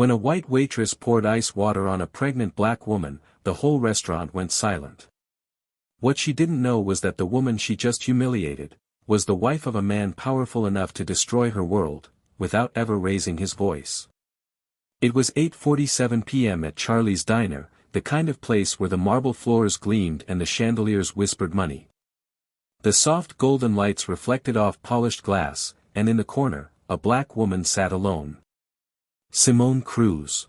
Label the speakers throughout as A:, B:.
A: When a white waitress poured ice water on a pregnant black woman, the whole restaurant went silent. What she didn't know was that the woman she just humiliated was the wife of a man powerful enough to destroy her world, without ever raising his voice. It was 8:47 p.m. at Charlie's Diner, the kind of place where the marble floors gleamed and the chandeliers whispered money. The soft golden lights reflected off polished glass, and in the corner, a black woman sat alone. Simone Cruz.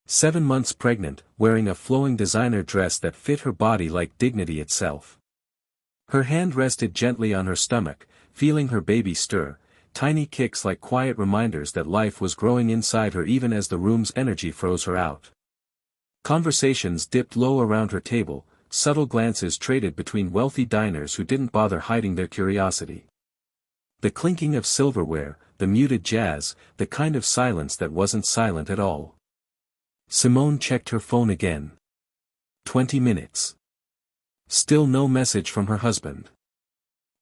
A: 7 months pregnant, wearing a flowing designer dress that fit her body like dignity itself. Her hand rested gently on her stomach, feeling her baby stir, tiny kicks like quiet reminders that life was growing inside her even as the room's energy froze her out. Conversations dipped low around her table, subtle glances traded between wealthy diners who didn't bother hiding their curiosity. The clinking of silverware, the muted jazz, the kind of silence that wasn't silent at all. Simone checked her phone again. 20 minutes. Still no message from her husband.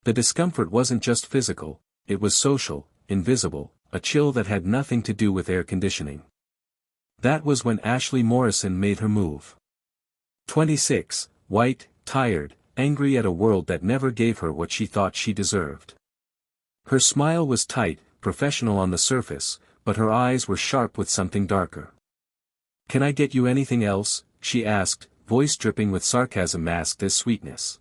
A: The discomfort wasn't just physical, it was social, invisible, a chill that had nothing to do with air conditioning. That was when Ashley Morrison made her move. 26, white, tired, angry at a world that never gave her what she thought she deserved. Her smile was tight, professional on the surface, but her eyes were sharp with something darker. "Can I get you anything else?" she asked, voice dripping with sarcasm masked as sweetness.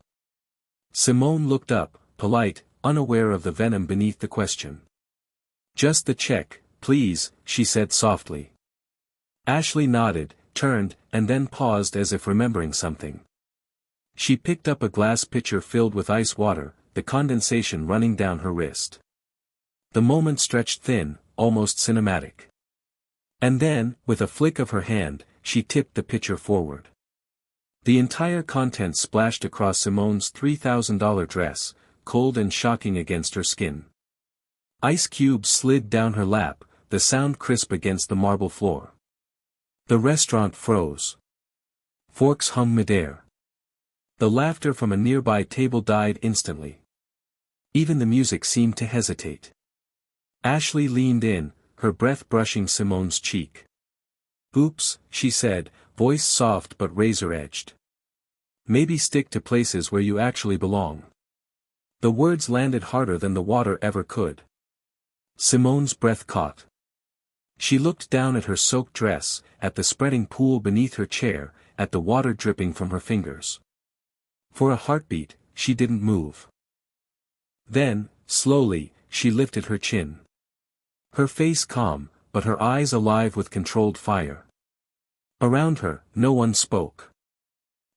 A: Simone looked up, polite, unaware of the venom beneath the question. "Just the check, please," she said softly. Ashley nodded, turned, and then paused as if remembering something. She picked up a glass pitcher filled with ice water, the condensation running down her wrist. The moment stretched thin, almost cinematic. And then, with a flick of her hand, she tipped the pitcher forward. The entire contents splashed across Simone's $3,000 dress, cold and shocking against her skin. Ice cubes slid down her lap, the sound crisp against the marble floor. The restaurant froze. Forks hung midair. The laughter from a nearby table died instantly. Even the music seemed to hesitate. Ashley leaned in, her breath brushing Simone's cheek. "Oops," she said, voice soft but razor-edged. "Maybe stick to places where you actually belong." The words landed harder than the water ever could. Simone's breath caught. She looked down at her soaked dress, at the spreading pool beneath her chair, at the water dripping from her fingers. For a heartbeat, she didn't move. Then, slowly, she lifted her chin. Her face calm, but her eyes alive with controlled fire. Around her, no one spoke.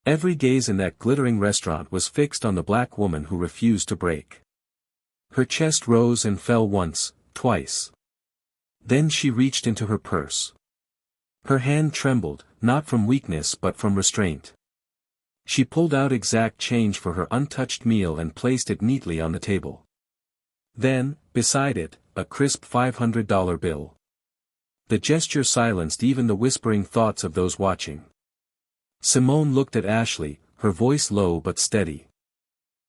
A: Every gaze in that glittering restaurant was fixed on the black woman who refused to break. Her chest rose and fell once, twice. Then she reached into her purse. Her hand trembled, not from weakness but from restraint. She pulled out exact change for her untouched meal and placed it neatly on the table. Then, beside it, a crisp $500 bill. The gesture silenced even the whispering thoughts of those watching. Simone looked at Ashley, her voice low but steady.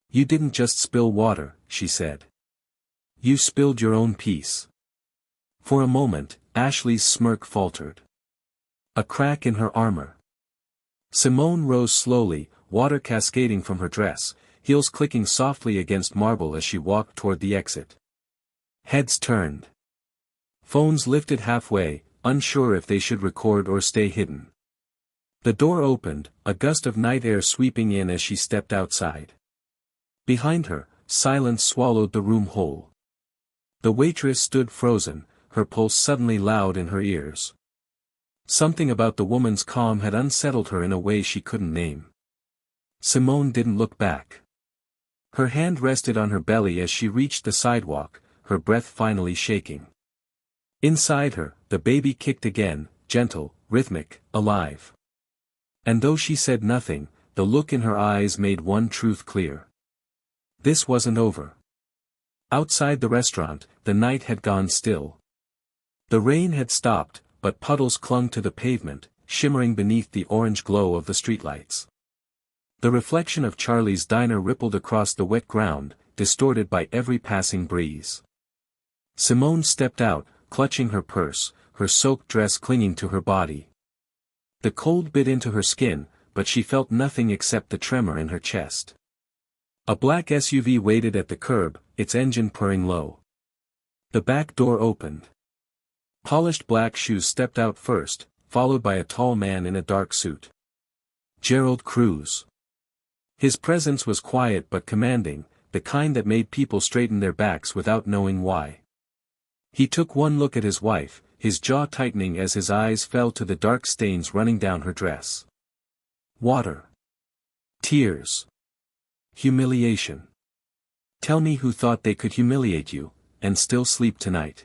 A: "You didn't just spill water," she said. "You spilled your own peace." For a moment, Ashley's smirk faltered. A crack in her armor. Simone rose slowly, water cascading from her dress, heels clicking softly against marble as she walked toward the exit. Heads turned. Phones lifted halfway, unsure if they should record or stay hidden. The door opened, a gust of night air sweeping in as she stepped outside. Behind her, silence swallowed the room whole. The waitress stood frozen, her pulse suddenly loud in her ears. Something about the woman's calm had unsettled her in a way she couldn't name. Simone didn't look back. Her hand rested on her belly as she reached the sidewalk, her breath finally shaking. Inside her, the baby kicked again, gentle, rhythmic, alive. And though she said nothing, the look in her eyes made one truth clear. This wasn't over. Outside the restaurant, the night had gone still. The rain had stopped, but puddles clung to the pavement, shimmering beneath the orange glow of the streetlights. The reflection of Charlie's Diner rippled across the wet ground, distorted by every passing breeze. Simone stepped out, clutching her purse, her soaked dress clinging to her body. The cold bit into her skin, but she felt nothing except the tremor in her chest. A black SUV waited at the curb, its engine purring low. The back door opened. Polished black shoes stepped out first, followed by a tall man in a dark suit. Gerald Cruz. His presence was quiet but commanding, the kind that made people straighten their backs without knowing why. He took one look at his wife, his jaw tightening as his eyes fell to the dark stains running down her dress. Water. Tears. Humiliation. Tell me who thought they could humiliate you, and still sleep tonight.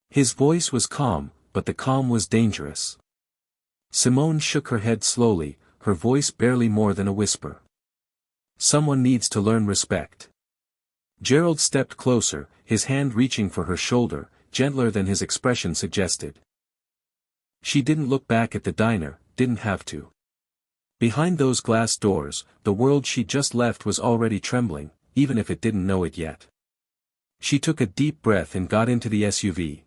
A: His voice was calm, but the calm was dangerous. Simone shook her head slowly, her voice barely more than a whisper. Someone needs to learn respect. Gerald stepped closer, his hand reaching for her shoulder, gentler than his expression suggested. She didn't look back at the diner, didn't have to. Behind those glass doors, the world she'd just left was already trembling, even if it didn't know it yet. She took a deep breath and got into the SUV.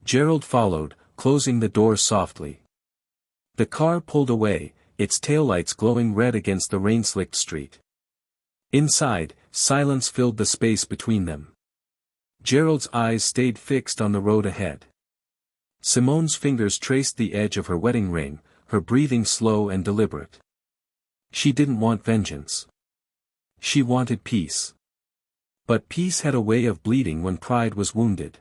A: Gerald followed, closing the door softly. The car pulled away, its taillights glowing red against the rain-slicked street. Inside, silence filled the space between them. Gerald's eyes stayed fixed on the road ahead. Simone's fingers traced the edge of her wedding ring, her breathing slow and deliberate. She didn't want vengeance. She wanted peace. But peace had a way of bleeding when pride was wounded.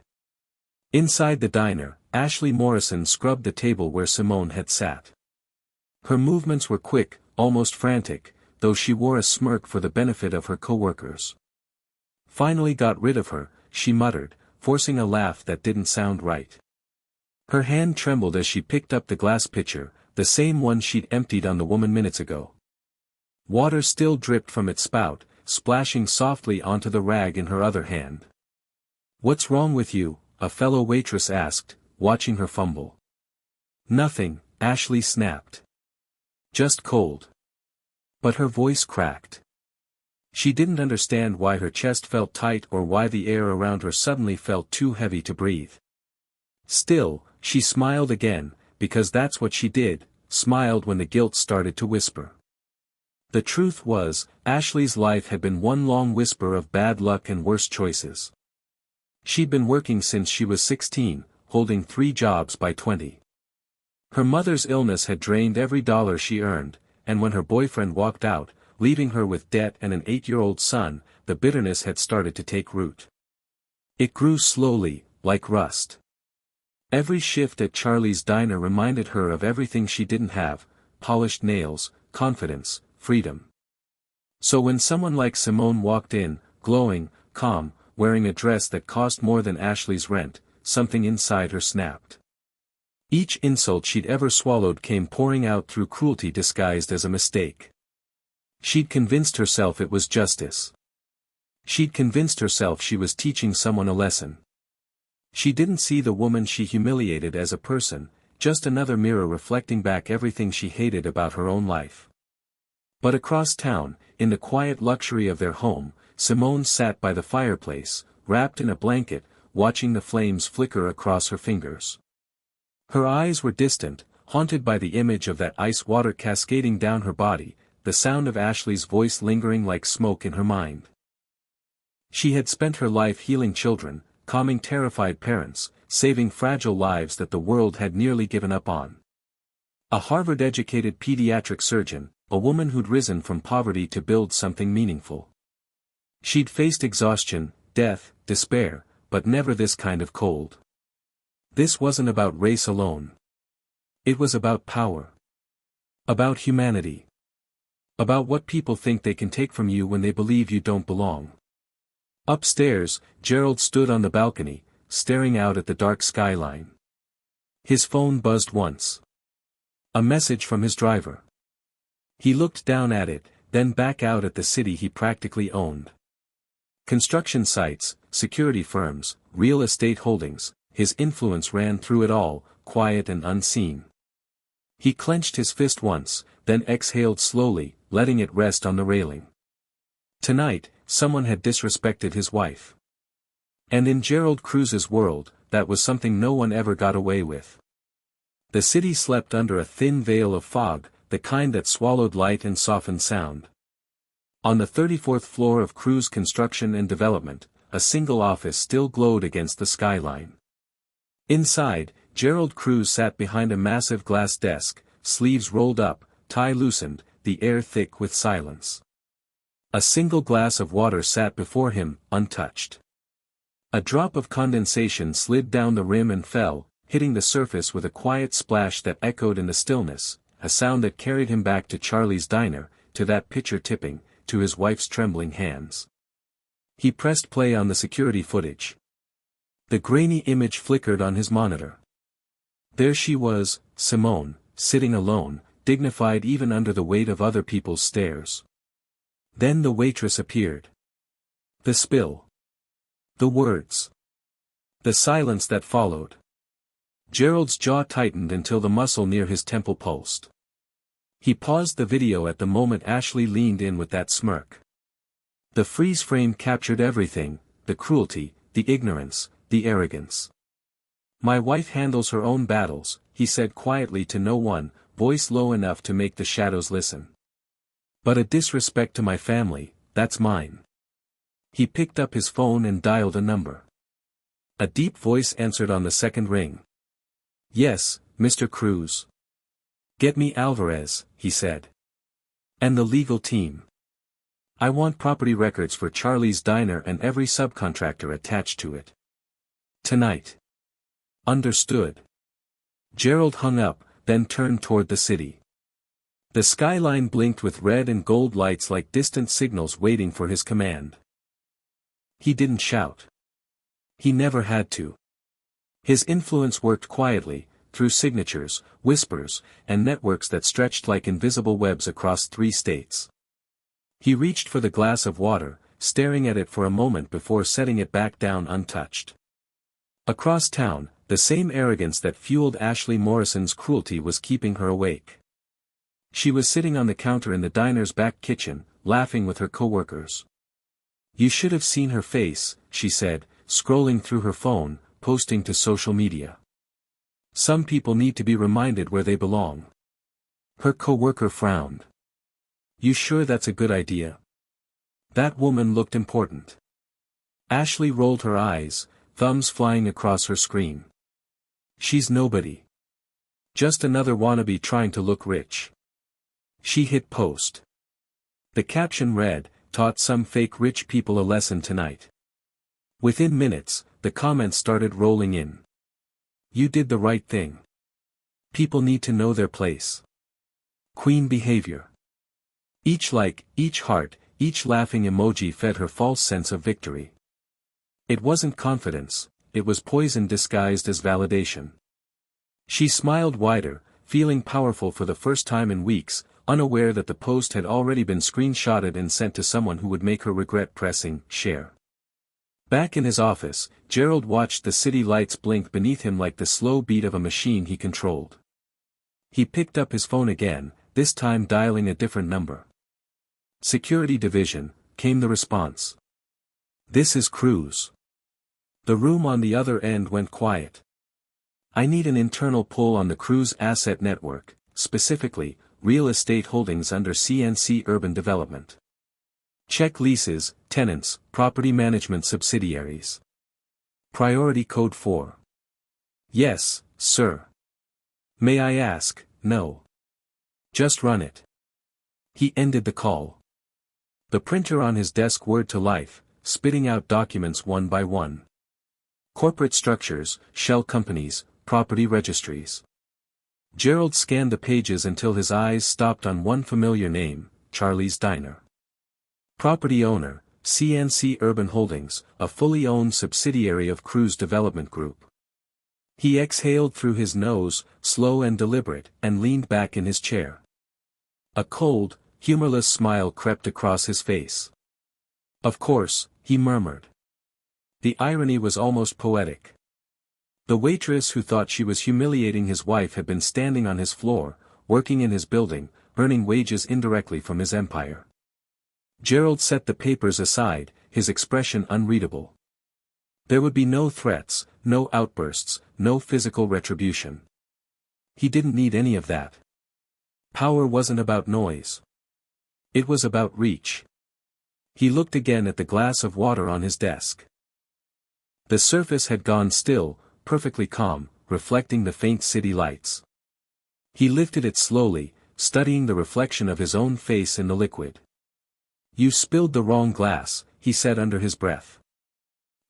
A: Inside the diner, Ashley Morrison scrubbed the table where Simone had sat. Her movements were quick, almost frantic, though she wore a smirk for the benefit of her co-workers. Finally got rid of her, she muttered, forcing a laugh that didn't sound right. Her hand trembled as she picked up the glass pitcher, the same one she'd emptied on the woman minutes ago. Water still dripped from its spout, splashing softly onto the rag in her other hand. "What's wrong with you?" a fellow waitress asked, watching her fumble. "Nothing," Ashley snapped. "Just cold." But her voice cracked. She didn't understand why her chest felt tight or why the air around her suddenly felt too heavy to breathe. Still, she smiled again, because that's what she did, smiled when the guilt started to whisper. The truth was, Ashley's life had been one long whisper of bad luck and worse choices. She'd been working since she was 16, holding 3 jobs by 20. Her mother's illness had drained every dollar she earned, and when her boyfriend walked out, leaving her with debt and an 8-year-old son, the bitterness had started to take root. It grew slowly, like rust. Every shift at Charlie's diner reminded her of everything she didn't have: polished nails, confidence, freedom. So when someone like Simone walked in, glowing, calm, wearing a dress that cost more than Ashley's rent, something inside her snapped. Each insult she'd ever swallowed came pouring out through cruelty disguised as a mistake. She'd convinced herself it was justice. She'd convinced herself she was teaching someone a lesson. She didn't see the woman she humiliated as a person, just another mirror reflecting back everything she hated about her own life. But across town, in the quiet luxury of their home, Simone sat by the fireplace, wrapped in a blanket, watching the flames flicker across her fingers. Her eyes were distant, haunted by the image of that ice water cascading down her body, the sound of Ashley's voice lingering like smoke in her mind. She had spent her life healing children, calming terrified parents, saving fragile lives that the world had nearly given up on. A Harvard-educated pediatric surgeon, a woman who'd risen from poverty to build something meaningful. She'd faced exhaustion, death, despair, but never this kind of cold. This wasn't about race alone. It was about power. About humanity. About what people think they can take from you when they believe you don't belong. Upstairs, Gerald stood on the balcony, staring out at the dark skyline. His phone buzzed once. A message from his driver. He looked down at it, then back out at the city he practically owned. Construction sites, security firms, real estate holdings, his influence ran through it all, quiet and unseen. He clenched his fist once, then exhaled slowly, letting it rest on the railing. Tonight, someone had disrespected his wife. And in Gerald Cruz's world, that was something no one ever got away with. The city slept under a thin veil of fog, the kind that swallowed light and softened sound. On the 34th floor of Cruz Construction and Development, a single office still glowed against the skyline. Inside, Gerald Cruz sat behind a massive glass desk, sleeves rolled up, tie loosened, the air thick with silence. A single glass of water sat before him, untouched. A drop of condensation slid down the rim and fell, hitting the surface with a quiet splash that echoed in the stillness, a sound that carried him back to Charlie's diner, to that pitcher tipping, to his wife's trembling hands. He pressed play on the security footage. The grainy image flickered on his monitor. There she was, Simone, sitting alone, dignified even under the weight of other people's stares. Then the waitress appeared. The spill. The words. The silence that followed. Gerald's jaw tightened until the muscle near his temple pulsed. He paused the video at the moment Ashley leaned in with that smirk. The freeze frame captured everything, the cruelty, the ignorance, the arrogance. "My wife handles her own battles," he said quietly to no one, voice low enough to make the shadows listen. "But a disrespect to my family, that's mine." He picked up his phone and dialed a number. A deep voice answered on the second ring. "Yes, Mr. Cruz." "Get me Alvarez," he said. "And the legal team. I want property records for Charlie's Diner and every subcontractor attached to it. Tonight." "Understood." Gerald hung up, then turned toward the city. The skyline blinked with red and gold lights like distant signals waiting for his command. He didn't shout. He never had to. His influence worked quietly, through signatures, whispers, and networks that stretched like invisible webs across 3 states. He reached for the glass of water, staring at it for a moment before setting it back down untouched. Across town, the same arrogance that fueled Ashley Morrison's cruelty was keeping her awake. She was sitting on the counter in the diner's back kitchen, laughing with her coworkers. "You should have seen her face," she said, scrolling through her phone, posting to social media. "Some people need to be reminded where they belong." Her coworker frowned. "You sure that's a good idea?" That woman looked important. Ashley rolled her eyes, thumbs flying across her screen. "She's nobody. Just another wannabe trying to look rich." She hit post. The caption read, "Taught some fake rich people a lesson tonight." Within minutes, the comments started rolling in. "You did the right thing. People need to know their place." "Queen behavior." Each like, each heart, each laughing emoji fed her false sense of victory. It wasn't confidence, it was poison disguised as validation. She smiled wider, feeling powerful for the first time in weeks, unaware that the post had already been screenshotted and sent to someone who would make her regret pressing share. Back in his office, Gerald watched the city lights blink beneath him like the slow beat of a machine he controlled. He picked up his phone again, this time dialing a different number. "Security Division," came the response. "This is Cruz." The room on the other end went quiet. "I need an internal pull on the Cruz asset network, specifically, real estate holdings under CNC Urban Development. Check leases, tenants, property management subsidiaries. Priority code 4. "Yes, sir." "May I ask?" "No. Just run it." He ended the call. The printer on his desk whirred to life, spitting out documents one by one. Corporate structures, shell companies, property registries. Gerald scanned the pages until his eyes stopped on one familiar name, Charlie's Diner. Property owner, CNC Urban Holdings, a fully owned subsidiary of Cruz Development Group. He exhaled through his nose, slow and deliberate, and leaned back in his chair. A cold, humorless smile crept across his face. "Of course," he murmured. The irony was almost poetic. The waitress who thought she was humiliating his wife had been standing on his floor, working in his building, earning wages indirectly from his empire. Gerald set the papers aside, his expression unreadable. There would be no threats, no outbursts, no physical retribution. He didn't need any of that. Power wasn't about noise. It was about reach. He looked again at the glass of water on his desk. The surface had gone still, perfectly calm, reflecting the faint city lights. He lifted it slowly, studying the reflection of his own face in the liquid. "You spilled the wrong glass," he said under his breath.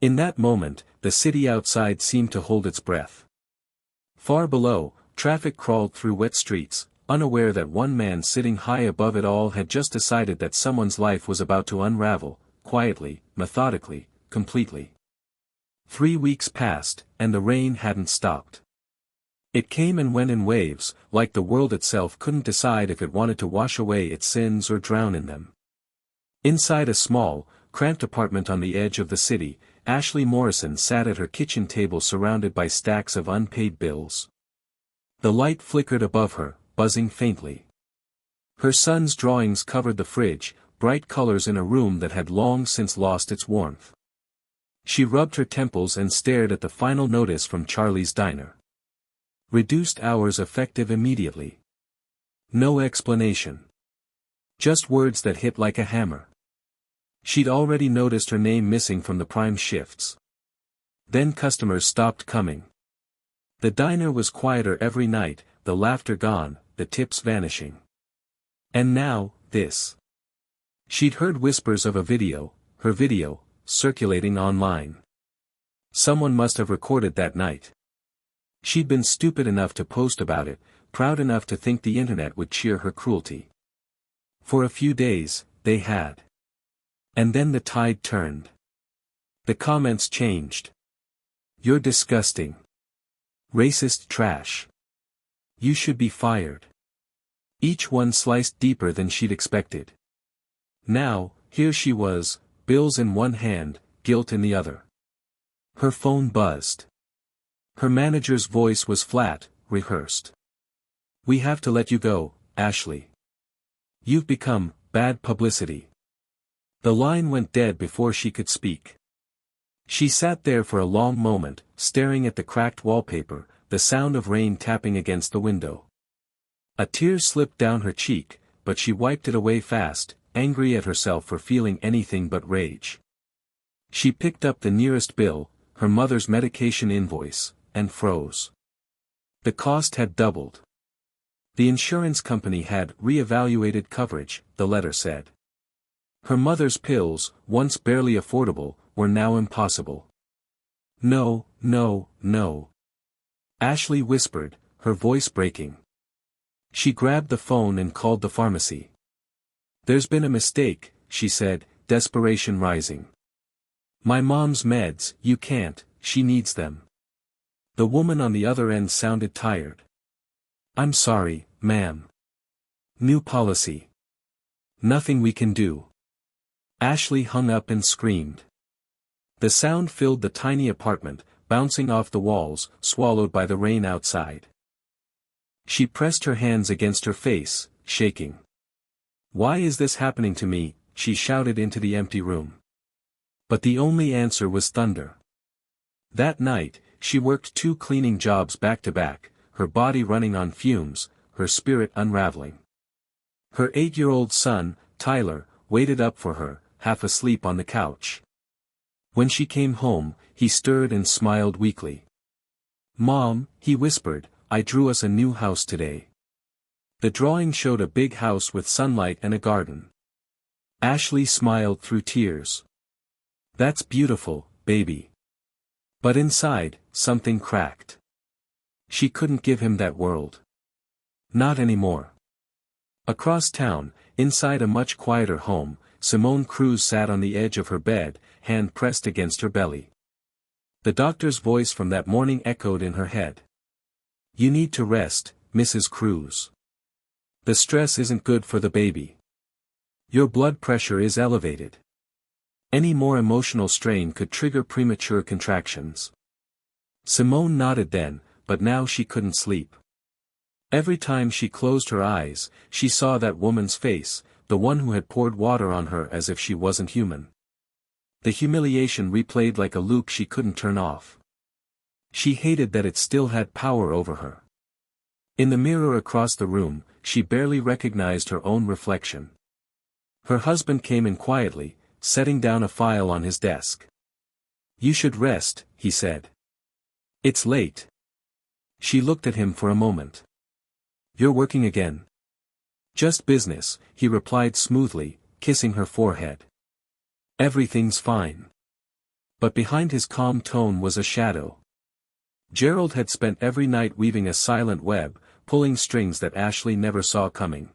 A: In that moment, the city outside seemed to hold its breath. Far below, traffic crawled through wet streets, unaware that one man sitting high above it all had just decided that someone's life was about to unravel, quietly, methodically, completely. 3 weeks passed, and the rain hadn't stopped. It came and went in waves, like the world itself couldn't decide if it wanted to wash away its sins or drown in them. Inside a small, cramped apartment on the edge of the city, Ashley Morrison sat at her kitchen table surrounded by stacks of unpaid bills. The light flickered above her, buzzing faintly. Her son's drawings covered the fridge, bright colors in a room that had long since lost its warmth. She rubbed her temples and stared at the final notice from Charlie's Diner. Reduced hours effective immediately. No explanation. Just words that hit like a hammer. She'd already noticed her name missing from the prime shifts. Then customers stopped coming. The diner was quieter every night, the laughter gone, the tips vanishing. And now, this. She'd heard whispers of a video, her video, circulating online. Someone must have recorded that night. She'd been stupid enough to post about it, proud enough to think the internet would cheer her cruelty. For a few days, they had. And then the tide turned. The comments changed. "You're disgusting. Racist trash. You should be fired." Each one sliced deeper than she'd expected. Now, here she was, bills in one hand, guilt in the other. Her phone buzzed. Her manager's voice was flat, rehearsed. "We have to let you go, Ashley. You've become bad publicity." The line went dead before she could speak. She sat there for a long moment, staring at the cracked wallpaper, the sound of rain tapping against the window. A tear slipped down her cheek, but she wiped it away fast, angry at herself for feeling anything but rage. She picked up the nearest bill, her mother's medication invoice, and froze. The cost had doubled. The insurance company had re-evaluated coverage, the letter said. Her mother's pills, once barely affordable, were now impossible. "No, no, no." Ashley whispered, her voice breaking. She grabbed the phone and called the pharmacy. "There's been a mistake," she said, desperation rising. "My mom's meds, you can't, she needs them." The woman on the other end sounded tired. "I'm sorry, ma'am. New policy. Nothing we can do." Ashley hung up and screamed. The sound filled the tiny apartment, bouncing off the walls, swallowed by the rain outside. She pressed her hands against her face, shaking. "Why is this happening to me?" she shouted into the empty room. But the only answer was thunder. That night, she worked 2 cleaning jobs back to back, her body running on fumes, her spirit unraveling. Her 8-year-old son, Tyler, waited up for her, half asleep on the couch. When she came home, he stirred and smiled weakly. "Mom," he whispered, "I drew us a new house today." The drawing showed a big house with sunlight and a garden. Ashley smiled through tears. "That's beautiful, baby." But inside, something cracked. She couldn't give him that world. Not anymore. Across town, inside a much quieter home, Simone Cruz sat on the edge of her bed, hand pressed against her belly. The doctor's voice from that morning echoed in her head. "You need to rest, Mrs. Cruz. The stress isn't good for the baby. Your blood pressure is elevated. Any more emotional strain could trigger premature contractions." Simone nodded then, but now she couldn't sleep. Every time she closed her eyes, she saw that woman's face, the one who had poured water on her as if she wasn't human. The humiliation replayed like a loop she couldn't turn off. She hated that it still had power over her. In the mirror across the room, she barely recognized her own reflection. Her husband came in quietly, setting down a file on his desk. "You should rest," he said. "It's late." She looked at him for a moment. "You're working again?" "Just business," he replied smoothly, kissing her forehead. "Everything's fine." But behind his calm tone was a shadow. Gerald had spent every night weaving a silent web, pulling strings that Ashley never saw coming.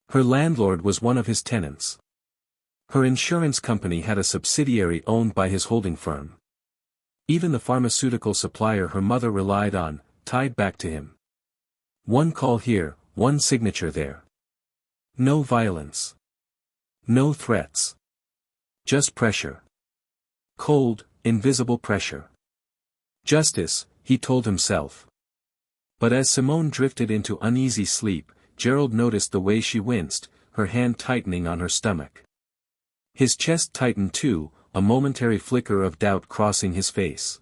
A: Her landlord was one of his tenants. Her insurance company had a subsidiary owned by his holding firm. Even the pharmaceutical supplier her mother relied on, tied back to him. One call here, one signature there. No violence. No threats. Just pressure. Cold, invisible pressure. Justice, he told himself. But as Simone drifted into uneasy sleep, Gerald noticed the way she winced, her hand tightening on her stomach. His chest tightened too, a momentary flicker of doubt crossing his face.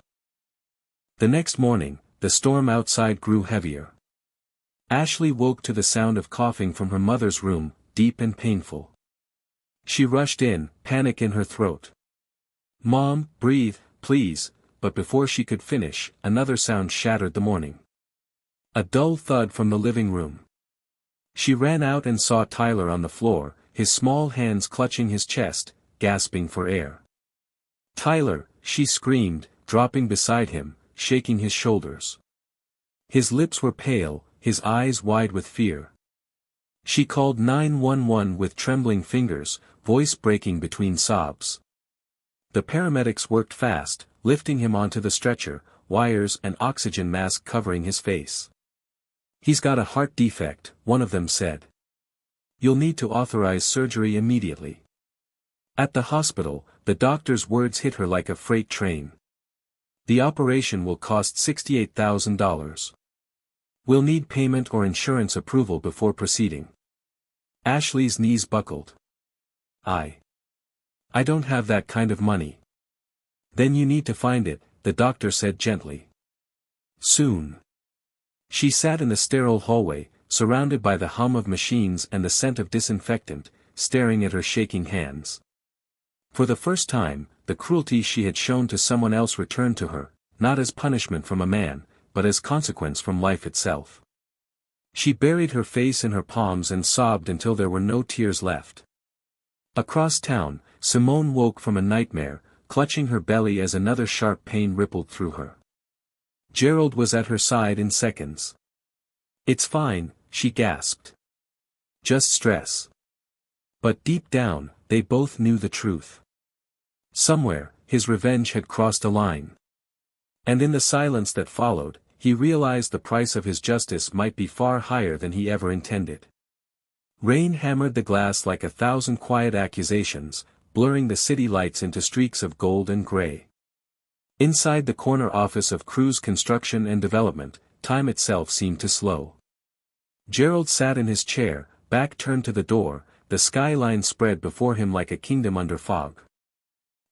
A: The next morning, the storm outside grew heavier. Ashley woke to the sound of coughing from her mother's room, deep and painful. She rushed in, panic in her throat. "Mom, breathe, please," but before she could finish, another sound shattered the morning. A dull thud from the living room. She ran out and saw Tyler on the floor, his small hands clutching his chest, gasping for air. "Tyler," she screamed, dropping beside him, shaking his shoulders. His lips were pale, his eyes wide with fear. She called 911 with trembling fingers, voice breaking between sobs. The paramedics worked fast, lifting him onto the stretcher, wires and oxygen mask covering his face. "He's got a heart defect," one of them said. "You'll need to authorize surgery immediately." At the hospital, the doctor's words hit her like a freight train. "The operation will cost $68,000. We'll need payment or insurance approval before proceeding." Ashley's knees buckled. I don't have that kind of money." "Then you need to find it," the doctor said gently. "Soon." She sat in the sterile hallway, surrounded by the hum of machines and the scent of disinfectant, staring at her shaking hands. For the first time, the cruelty she had shown to someone else returned to her, not as punishment from a man, but as consequence from life itself. She buried her face in her palms and sobbed until there were no tears left. Across town, Simone woke from a nightmare, clutching her belly as another sharp pain rippled through her. Gerald was at her side in seconds. "It's fine," she gasped. "Just stress." But deep down, they both knew the truth. Somewhere, his revenge had crossed a line. And in the silence that followed, he realized the price of his justice might be far higher than he ever intended. Rain hammered the glass like 1,000 quiet accusations, blurring the city lights into streaks of gold and gray. Inside the corner office of Cruz Construction and Development, time itself seemed to slow. Gerald sat in his chair, back turned to the door, the skyline spread before him like a kingdom under fog.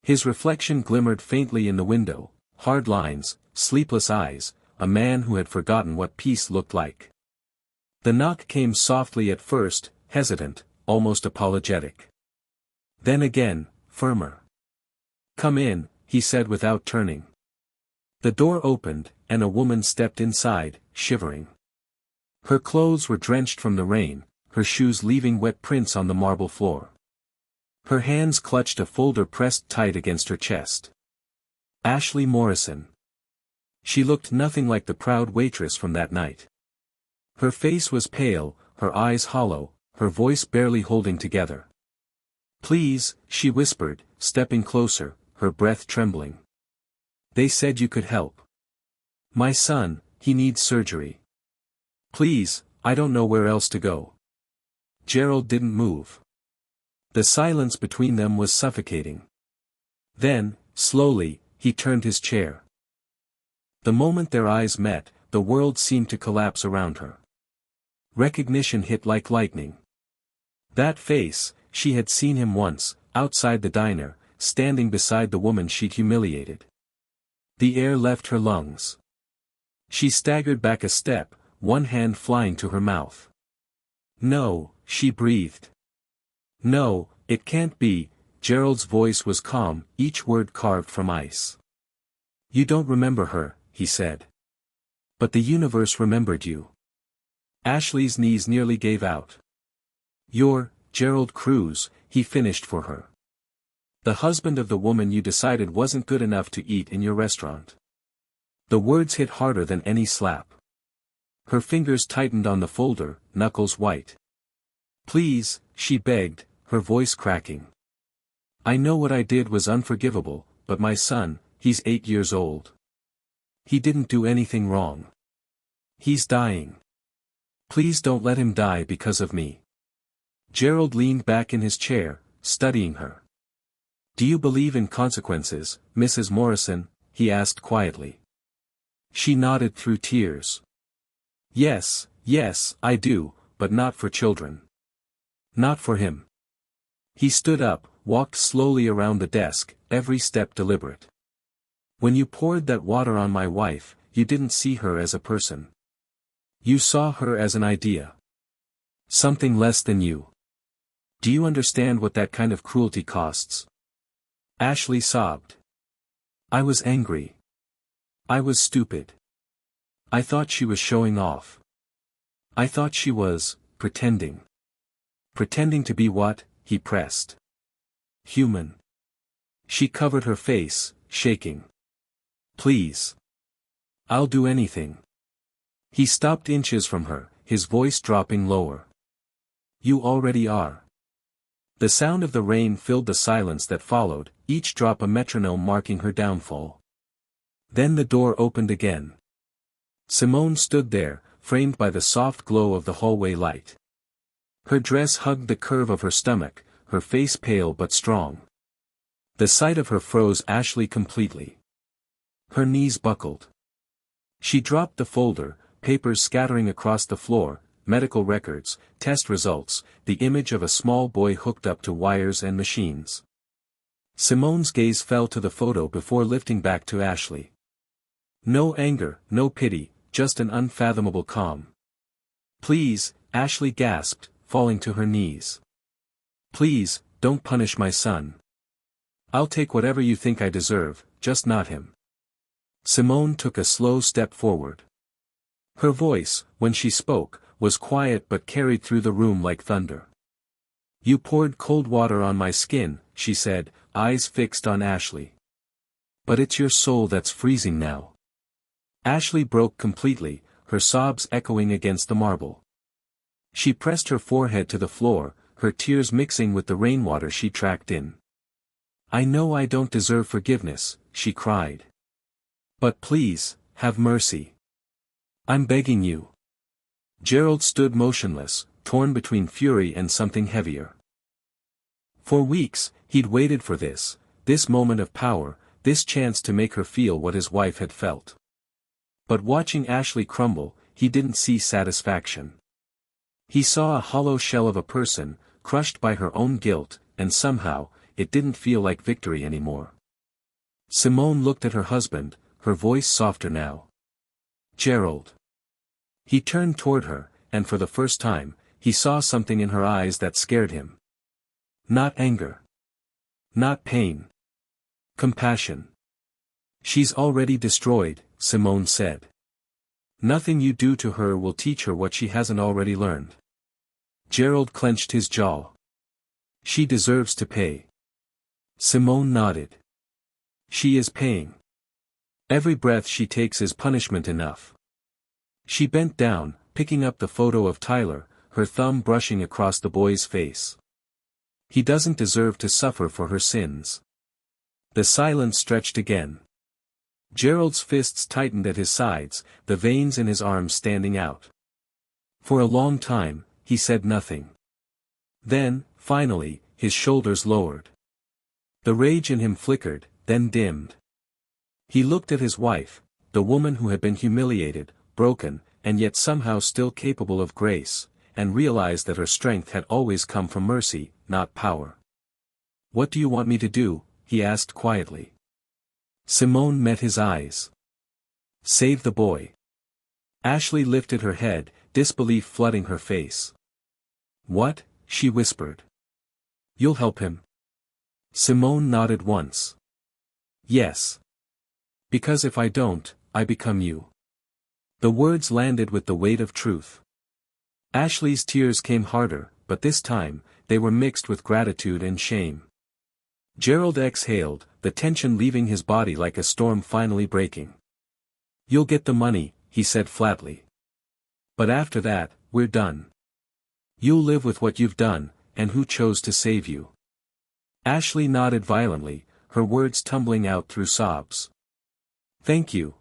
A: His reflection glimmered faintly in the window, hard lines, sleepless eyes, a man who had forgotten what peace looked like. The knock came softly at first, hesitant, almost apologetic. Then again, firmer. "Come in," he said without turning. The door opened, and a woman stepped inside, shivering. Her clothes were drenched from the rain, her shoes leaving wet prints on the marble floor. Her hands clutched a folder pressed tight against her chest. Ashley Morrison. She looked nothing like the proud waitress from that night. Her face was pale, her eyes hollow, her voice barely holding together. "Please," she whispered, stepping closer, her breath trembling. "They said you could help. My son, he needs surgery. Please, I don't know where else to go." Gerald didn't move. The silence between them was suffocating. Then, slowly, he turned his chair. The moment their eyes met, the world seemed to collapse around her. Recognition hit like lightning. That face, she had seen him once, outside the diner, standing beside the woman she'd humiliated. The air left her lungs. She staggered back a step, one hand flying to her mouth. "No," she breathed. "No, it can't be." Gerald's voice was calm, each word carved from ice. "You don't remember her," he said. "But the universe remembered you." Ashley's knees nearly gave out. "You're Gerald Cruz," he finished for her. "The husband of the woman you decided wasn't good enough to eat in your restaurant." The words hit harder than any slap. Her fingers tightened on the folder, knuckles white. "Please," she begged, her voice cracking. "I know what I did was unforgivable, but my son, he's 8 years old. He didn't do anything wrong. He's dying. Please don't let him die because of me." Gerald leaned back in his chair, studying her. "Do you believe in consequences, Mrs. Morrison?" he asked quietly. She nodded through tears. Yes, I do, but not for children. Not for him." He stood up, walked slowly around the desk, every step deliberate. "When you poured that water on my wife, you didn't see her as a person. You saw her as an idea. Something less than you. Do you understand what that kind of cruelty costs?" Ashley sobbed. "I was angry. I was stupid. I thought she was showing off. I thought she was, pretending." "Pretending to be what?" he pressed. "Human." She covered her face, shaking. "Please. I'll do anything." He stopped inches from her, his voice dropping lower. "You already are." The sound of the rain filled the silence that followed, each drop a metronome marking her downfall. Then the door opened again. Simone stood there, framed by the soft glow of the hallway light. Her dress hugged the curve of her stomach, her face pale but strong. The sight of her froze Ashley completely. Her knees buckled. She dropped the folder, papers scattering across the floor, medical records, test results, the image of a small boy hooked up to wires and machines. Simone's gaze fell to the photo before lifting back to Ashley. No anger, no pity, just an unfathomable calm. "Please," Ashley gasped, falling to her knees. "Please, don't punish my son. I'll take whatever you think I deserve, just not him." Simone took a slow step forward. Her voice, when she spoke, was quiet but carried through the room like thunder. "You poured cold water on my skin," she said, eyes fixed on Ashley. "But it's your soul that's freezing now." Ashley broke completely, her sobs echoing against the marble. She pressed her forehead to the floor, her tears mixing with the rainwater she tracked in. "I know I don't deserve forgiveness," she cried. "But please, have mercy. I'm begging you." Gerald stood motionless, torn between fury and something heavier. For weeks, he'd waited for this moment of power, this chance to make her feel what his wife had felt. But watching Ashley crumble, he didn't see satisfaction. He saw a hollow shell of a person, crushed by her own guilt, and somehow, it didn't feel like victory anymore. Simone looked at her husband, her voice softer now. "Gerald." He turned toward her, and for the first time, he saw something in her eyes that scared him. Not anger. Not pain. Compassion. "She's already destroyed," Simone said. "Nothing you do to her will teach her what she hasn't already learned." Gerald clenched his jaw. "She deserves to pay." Simone nodded. "She is paying. Every breath she takes is punishment enough." She bent down, picking up the photo of Tyler, her thumb brushing across the boy's face. "He doesn't deserve to suffer for her sins." The silence stretched again. Gerald's fists tightened at his sides, the veins in his arms standing out. For a long time, he said nothing. Then, finally, his shoulders lowered. The rage in him flickered, then dimmed. He looked at his wife, the woman who had been humiliated, broken, and yet somehow still capable of grace, and realized that her strength had always come from mercy, not power. "What do you want me to do?" he asked quietly. Simone met his eyes. Save the boy. Ashley lifted her head, disbelief flooding her face. What? She whispered. You'll help him? Simone nodded once. Yes. Because if I don't, I become you. The words landed with the weight of truth. Ashley's tears came harder, but this time, they were mixed with gratitude and shame. Gerald exhaled, the tension leaving his body like a storm finally breaking. You'll get the money, he said flatly. But after that, we're done. You'll live with what you've done, and who chose to save you. Ashley nodded violently, her words tumbling out through sobs. Thank you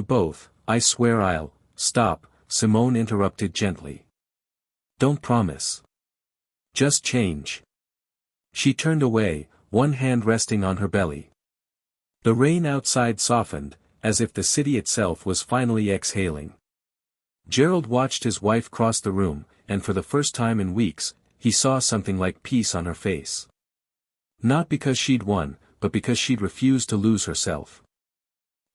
A: both, I swear I'll. Stop, Simone interrupted gently. Don't promise. Just change. She turned away, one hand resting on her belly. The rain outside softened, as if the city itself was finally exhaling. Gerald watched his wife cross the room, and for the first time in weeks, he saw something like peace on her face. Not because she'd won, but because she'd refused to lose herself.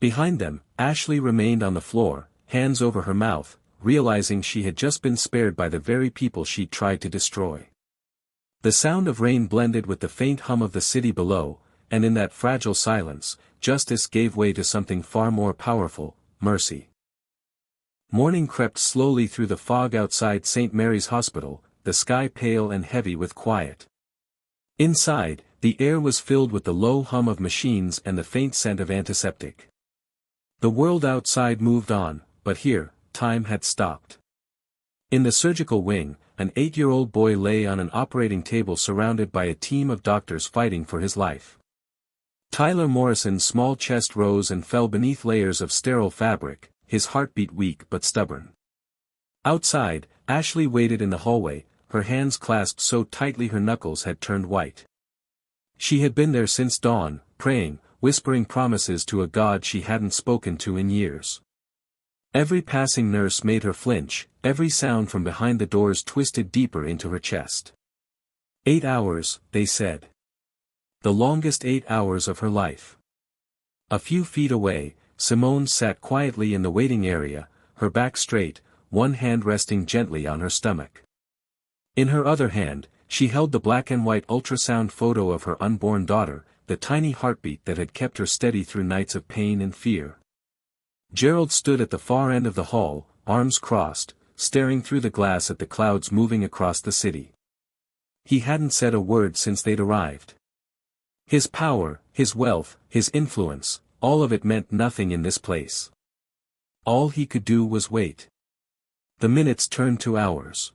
A: Behind them, Ashley remained on the floor, hands over her mouth, realizing she had just been spared by the very people she'd tried to destroy. The sound of rain blended with the faint hum of the city below, and in that fragile silence, justice gave way to something far more powerful, mercy. Morning crept slowly through the fog outside St. Mary's Hospital, the sky pale and heavy with quiet. Inside, the air was filled with the low hum of machines and the faint scent of antiseptic. The world outside moved on, but here, time had stopped. In the surgical wing, an 8-year-old boy lay on an operating table surrounded by a team of doctors fighting for his life. Tyler Morrison's small chest rose and fell beneath layers of sterile fabric, his heartbeat weak but stubborn. Outside, Ashley waited in the hallway, her hands clasped so tightly her knuckles had turned white. She had been there since dawn, praying, whispering promises to a God she hadn't spoken to in years. Every passing nurse made her flinch, every sound from behind the doors twisted deeper into her chest. 8 hours, they said. The longest 8 hours of her life. A few feet away, Simone sat quietly in the waiting area, her back straight, one hand resting gently on her stomach. In her other hand, she held the black and white ultrasound photo of her unborn daughter, the tiny heartbeat that had kept her steady through nights of pain and fear. Gerald stood at the far end of the hall, arms crossed, staring through the glass at the clouds moving across the city. He hadn't said a word since they'd arrived. His power, his wealth, his influence, all of it meant nothing in this place. All he could do was wait. The minutes turned to hours.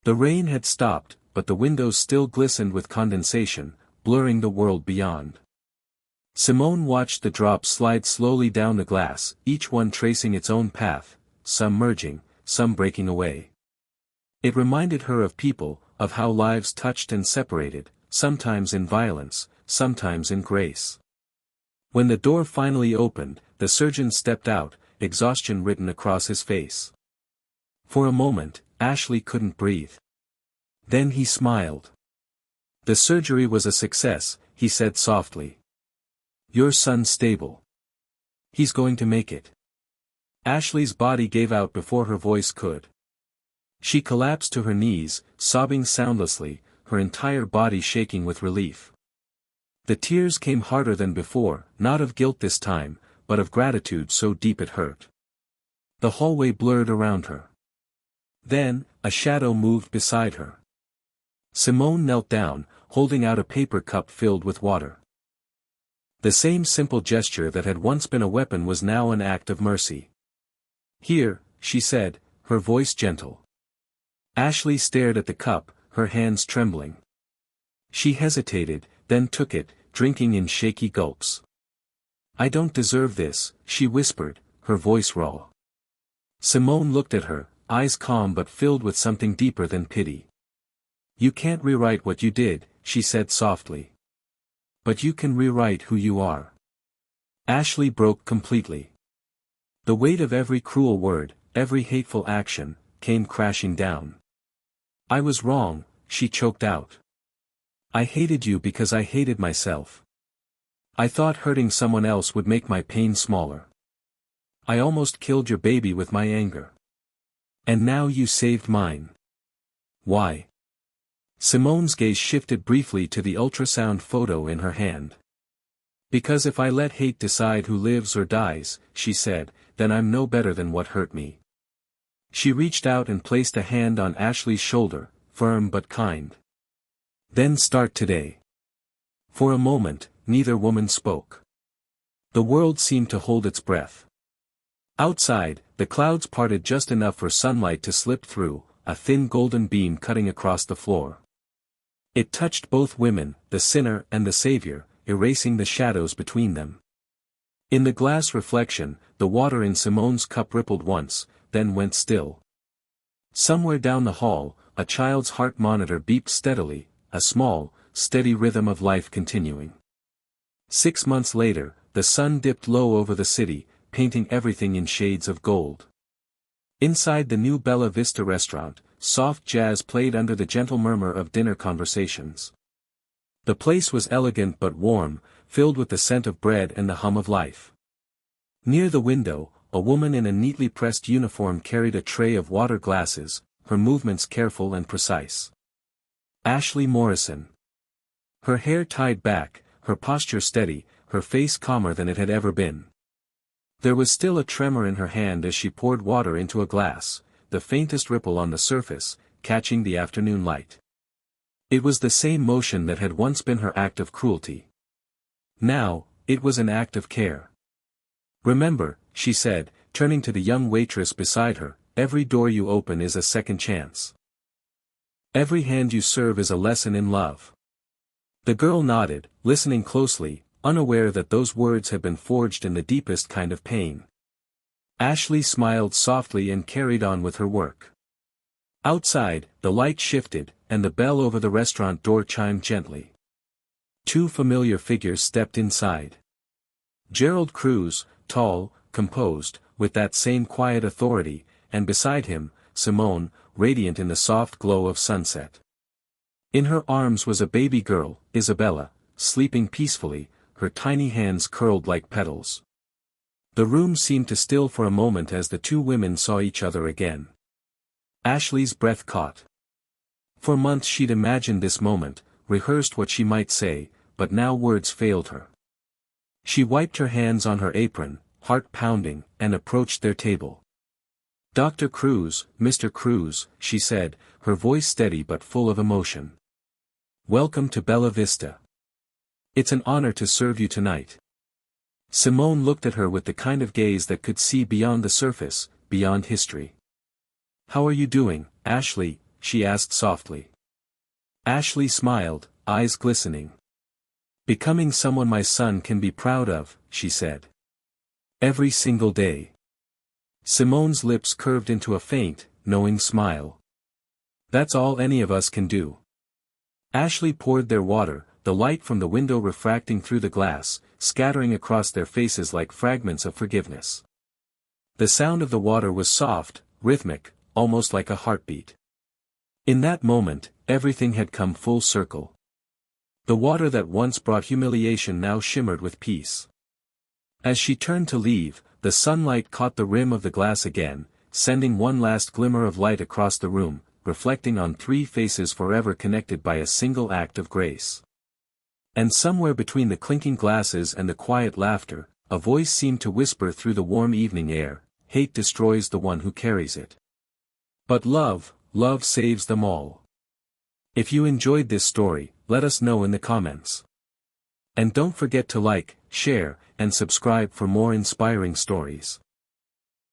A: The rain had stopped, but the windows still glistened with condensation, blurring the world beyond. Simone watched the drops slide slowly down the glass, each one tracing its own path, some merging, some breaking away. It reminded her of people, of how lives touched and separated, sometimes in violence, sometimes in grace. When the door finally opened, the surgeon stepped out, exhaustion written across his face. For a moment, Ashley couldn't breathe. Then he smiled. The surgery was a success, he said softly. Your son's stable. He's going to make it. Ashley's body gave out before her voice could. She collapsed to her knees, sobbing soundlessly, her entire body shaking with relief. The tears came harder than before, not of guilt this time, but of gratitude so deep it hurt. The hallway blurred around her. Then, a shadow moved beside her. Simone knelt down, holding out a paper cup filled with water. The same simple gesture that had once been a weapon was now an act of mercy. Here, she said, her voice gentle. Ashley stared at the cup, her hands trembling. She hesitated, then took it, drinking in shaky gulps. I don't deserve this, she whispered, her voice raw. Simone looked at her, eyes calm but filled with something deeper than pity. You can't rewrite what you did, she said softly. But you can rewrite who you are. Ashley broke completely. The weight of every cruel word, every hateful action, came crashing down. I was wrong, she choked out. I hated you because I hated myself. I thought hurting someone else would make my pain smaller. I almost killed your baby with my anger. And now you saved mine. Why? Simone's gaze shifted briefly to the ultrasound photo in her hand. Because if I let hate decide who lives or dies, she said, then I'm no better than what hurt me. She reached out and placed a hand on Ashley's shoulder, firm but kind. Then start today. For a moment, neither woman spoke. The world seemed to hold its breath. Outside, the clouds parted just enough for sunlight to slip through, a thin golden beam cutting across the floor. It touched both women, the sinner and the savior, erasing the shadows between them. In the glass reflection, the water in Simone's cup rippled once, then went still. Somewhere down the hall, a child's heart monitor beeped steadily, a small, steady rhythm of life continuing. 6 months later, the sun dipped low over the city, painting everything in shades of gold. Inside the new Bella Vista restaurant, soft jazz played under the gentle murmur of dinner conversations. The place was elegant but warm, filled with the scent of bread and the hum of life. Near the window, a woman in a neatly pressed uniform carried a tray of water glasses, her movements careful and precise. Ashley Morrison. Her hair tied back, her posture steady, her face calmer than it had ever been. There was still a tremor in her hand as she poured water into a glass, the faintest ripple on the surface, catching the afternoon light. It was the same motion that had once been her act of cruelty. Now, it was an act of care. Remember, she said, turning to the young waitress beside her, every door you open is a second chance. Every hand you serve is a lesson in love. The girl nodded, listening closely, unaware that those words had been forged in the deepest kind of pain. Ashley smiled softly and carried on with her work. Outside, the light shifted, and the bell over the restaurant door chimed gently. 2 familiar figures stepped inside. Gerald Cruz, tall, composed, with that same quiet authority, and beside him, Simone, radiant in the soft glow of sunset. In her arms was a baby girl, Isabella, sleeping peacefully, her tiny hands curled like petals. The room seemed to still for a moment as the 2 women saw each other again. Ashley's breath caught. For months she'd imagined this moment, rehearsed what she might say, but now words failed her. She wiped her hands on her apron, heart pounding, and approached their table. Dr. Cruz, Mr. Cruz, she said, her voice steady but full of emotion. Welcome to Bella Vista. It's an honor to serve you tonight. Simone looked at her with the kind of gaze that could see beyond the surface, beyond history. How are you doing, Ashley? She asked softly. Ashley smiled, eyes glistening. Becoming someone my son can be proud of, she said. Every single day. Simone's lips curved into a faint, knowing smile. That's all any of us can do. Ashley poured their water, the light from the window refracting through the glass, scattering across their faces like fragments of forgiveness. The sound of the water was soft, rhythmic, almost like a heartbeat. In that moment, everything had come full circle. The water that once brought humiliation now shimmered with peace. As she turned to leave, the sunlight caught the rim of the glass again, sending one last glimmer of light across the room, reflecting on 3 faces forever connected by a single act of grace. And somewhere between the clinking glasses and the quiet laughter, a voice seemed to whisper through the warm evening air, hate destroys the one who carries it. But love saves them all. If you enjoyed this story, let us know in the comments. And don't forget to like, share, and subscribe for more inspiring stories.